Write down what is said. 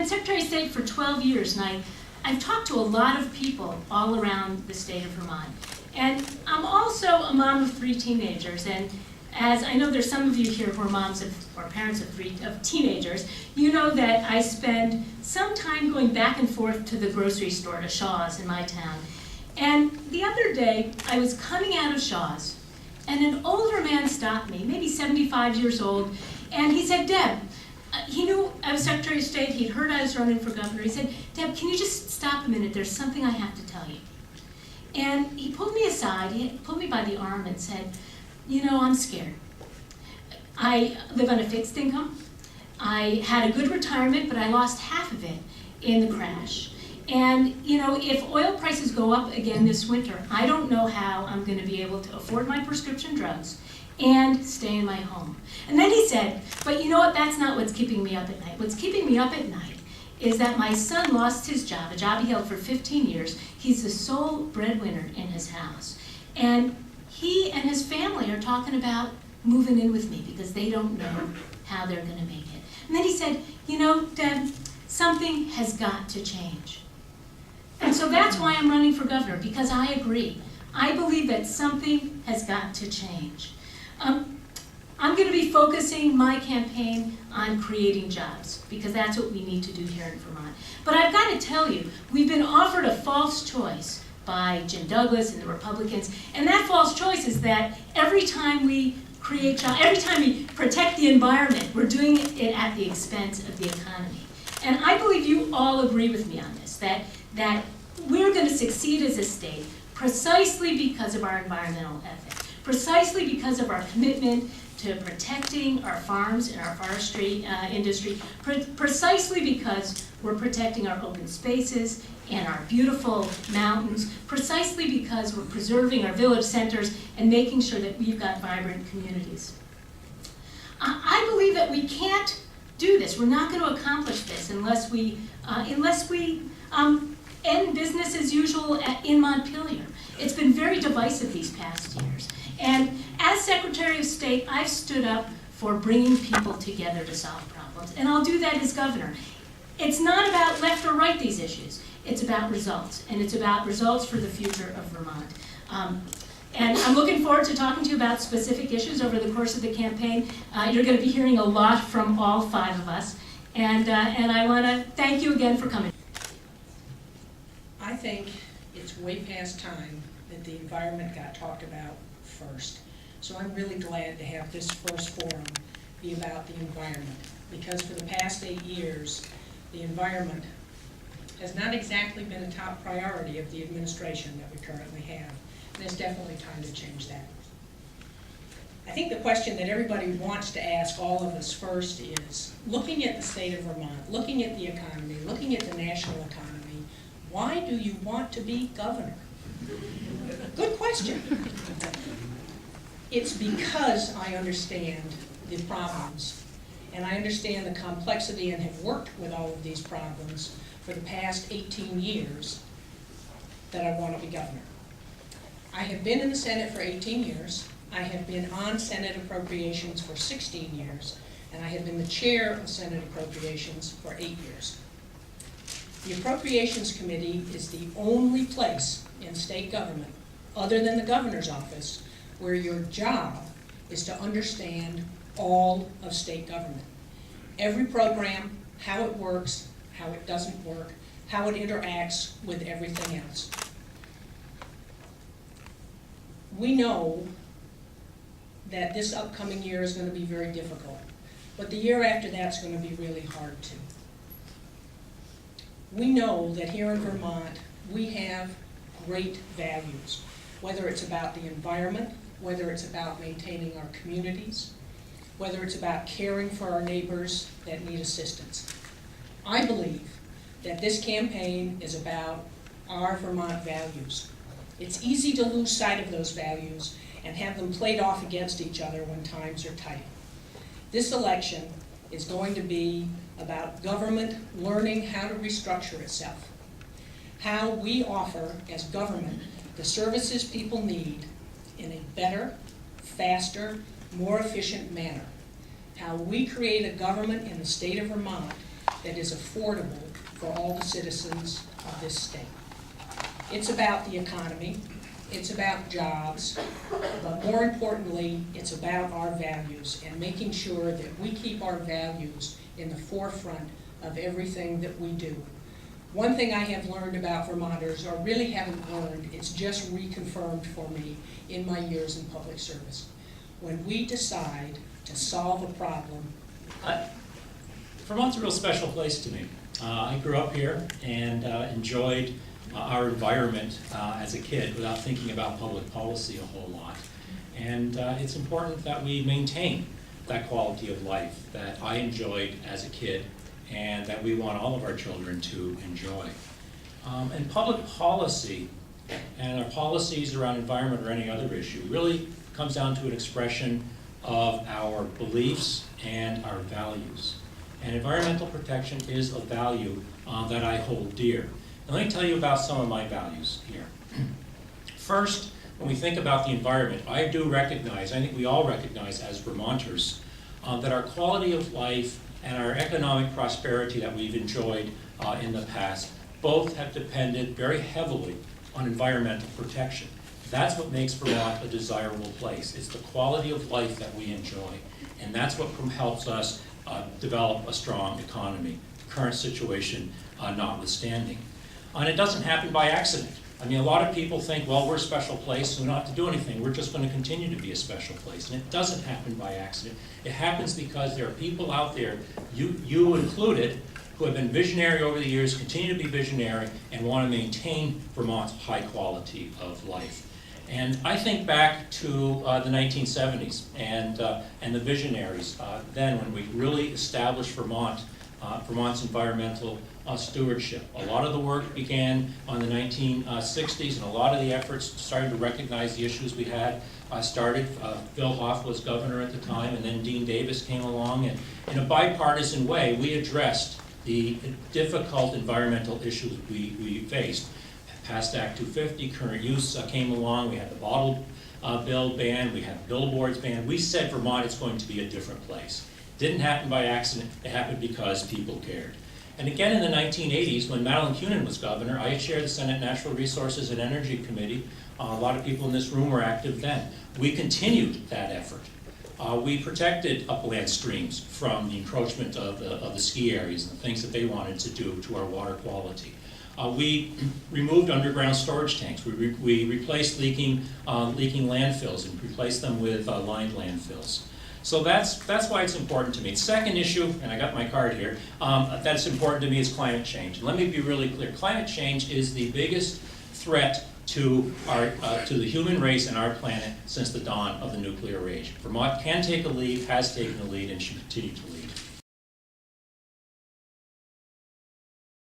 Secretary of State for 12 years, and I've talked to a lot of people all around the state of Vermont. And I'm also a mom of 3 teenagers, and as I know there's some of you here who are moms or parents of teenagers, you know that I spend some time going back and forth to the grocery store, to Shaw's in my town. And the other day, I was coming out of Shaw's, and an older man stopped me, maybe 75 years old, and he said, Deb, he knew I was Secretary of State, he'd heard I was running for governor. He said, Deb, can you just stop a minute? There's something I have to tell you. And he pulled me aside, he pulled me by the arm and said, you know, I'm scared. I live on a fixed income. I had a good retirement, but I lost half of it in the crash. And, you know, if oil prices go up again this winter, I don't know how I'm going to be able to afford my prescription drugs and stay in my home. And then he said, but you know what, that's not what's keeping me up at night. What's keeping me up at night is that my son lost his job, a job he held for 15 years. He's the sole breadwinner in his house. And he and his family are talking about moving in with me because they don't know how they're going to make it. And then he said, you know, Deb, something has got to change. And so that's why I'm running for governor, because I agree. I believe that something has got to change. I'm going to be focusing my campaign on creating jobs, because that's what we need to do here in Vermont. But I've got to tell you, we've been offered a false choice by Jim Douglas and the Republicans, and that false choice is that every time we create jobs, every time we protect the environment, we're doing it at the expense of the economy. And I believe you all agree with me on this, that we're going to succeed as a state precisely because of our environmental ethic, precisely because of our commitment to protecting our farms and our forestry industry, precisely because we're protecting our open spaces and our beautiful mountains, precisely because we're preserving our village centers and making sure that we've got vibrant communities. I believe that we can't do this. We're not going to accomplish this unless we end business as usual in Montpelier. It's been very divisive these past years. And as Secretary of State, I've stood up for bringing people together to solve problems. And I'll do that as governor. It's not about left or right, these issues. It's about results. And it's about results for the future of Vermont. And I'm looking forward to talking to you about specific issues over the course of the campaign. You're going to be hearing a lot from all 5 of us. And I want to thank you again for coming. I think it's way past time that the environment got talked about first. So I'm really glad to have this first forum be about the environment, because for the past 8 years, the environment has not exactly been a top priority of the administration that we currently have. And it's definitely time to change that. I think the question that everybody wants to ask all of us first is, looking at the state of Vermont, looking at the economy, looking at the national economy, why do you want to be governor? Good question. It's because I understand the problems, and I understand the complexity and have worked with all of these problems for the past 18 years that I want to be governor. I have been in the Senate for 18 years. I have been on Senate Appropriations for 16 years, and I have been the chair of Senate Appropriations for 8 years. The Appropriations Committee is the only place in state government, other than the governor's office, where your job is to understand all of state government. Every program, how it works, how it doesn't work, how it interacts with everything else. We know that this upcoming year is going to be very difficult, but the year after that's going to be really hard too. We know that here in Vermont, we have great values, whether it's about the environment, whether it's about maintaining our communities, whether it's about caring for our neighbors that need assistance. I believe that this campaign is about our Vermont values. It's easy to lose sight of those values and have them played off against each other when times are tight. This election is going to be about government learning how to restructure itself, how we offer as government the services people need in a better, faster, more efficient manner, how we create a government in the state of Vermont that is affordable for all the citizens of this state. It's about the economy, it's about jobs, but more importantly, it's about our values and making sure that we keep our values in the forefront of everything that we do. One thing I have learned about Vermonters, or really haven't learned, it's just reconfirmed for me in my years in public service. When we decide to solve a problem, Vermont's a real special place to me. I grew up here and enjoyed our environment as a kid without thinking about public policy a whole lot. And it's important that we maintain that quality of life that I enjoyed as a kid and that we want all of our children to enjoy. And public policy and our policies around environment or any other issue really comes down to an expression of our beliefs and our values. And environmental protection is a value that I hold dear. And let me tell you about some of my values here. First, when we think about the environment, I do recognize, I think we all recognize as Vermonters, that our quality of life and our economic prosperity that we've enjoyed in the past both have depended very heavily on environmental protection. That's what makes Vermont a desirable place. It's the quality of life that we enjoy, and that's what helps us develop a strong economy, current situation notwithstanding. And it doesn't happen by accident. I mean, a lot of people think, well, we're a special place, so we don't have to do anything. We're just going to continue to be a special place. And it doesn't happen by accident. It happens because there are people out there, you included, who have been visionary over the years, continue to be visionary, and want to maintain Vermont's high quality of life. And I think back to the 1970s and the visionaries then when we really established Vermont's environmental stewardship. A lot of the work began on the 1960s, and a lot of the efforts started to recognize the issues we had started. Phil Hoff was governor at the time, and then Dean Davis came along, and in a bipartisan way, we addressed the difficult environmental issues we faced. Passed Act 250, current use came along, we had the bottle bill ban, we had billboards ban. We said Vermont is going to be a different place. Didn't happen by accident, it happened because people cared. And again in the 1980s, when Madeline Kunin was governor, I chaired the Senate Natural Resources and Energy Committee. A lot of people in this room were active then. We continued that effort. We protected upland streams from the encroachment of the ski areas and the things that they wanted to do to our water quality. We removed underground storage tanks. We replaced leaking landfills and replaced them with lined landfills. So that's why it's important to me. The second issue, and I got my card here, that's important to me is climate change. And let me be really clear. Climate change is the biggest threat to the human race and our planet since the dawn of the nuclear age. Vermont can take a lead, has taken a lead, and should continue to